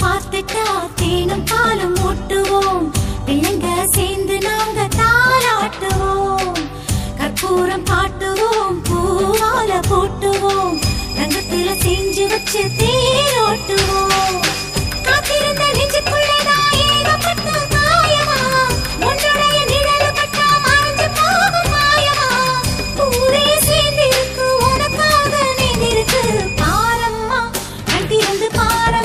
பார்த்துட்டா தேனும் பாலும் ஊட்டுவோம், பிள்ளைங்க சேர்ந்து நாங்க தாளாட்டுவோம். கற்பூரம் காட்டுவோம், பூவால போட்டுவோம், ரங்கத்துல செஞ்சு வச்சு தேரோட்டுவோம். காத்திருந்த நெஞ்சுக்குள்ளதான் ஏகப்பட்ட காயமா, ஒன்றுடைய நிழலு பட்டா மறைஞ்சு போகும் மாயமா. ஊரே சேர்ந்திருக்கு உனக்காக நீந்திருக்கு பாரம்மா, கண் திறந்து பார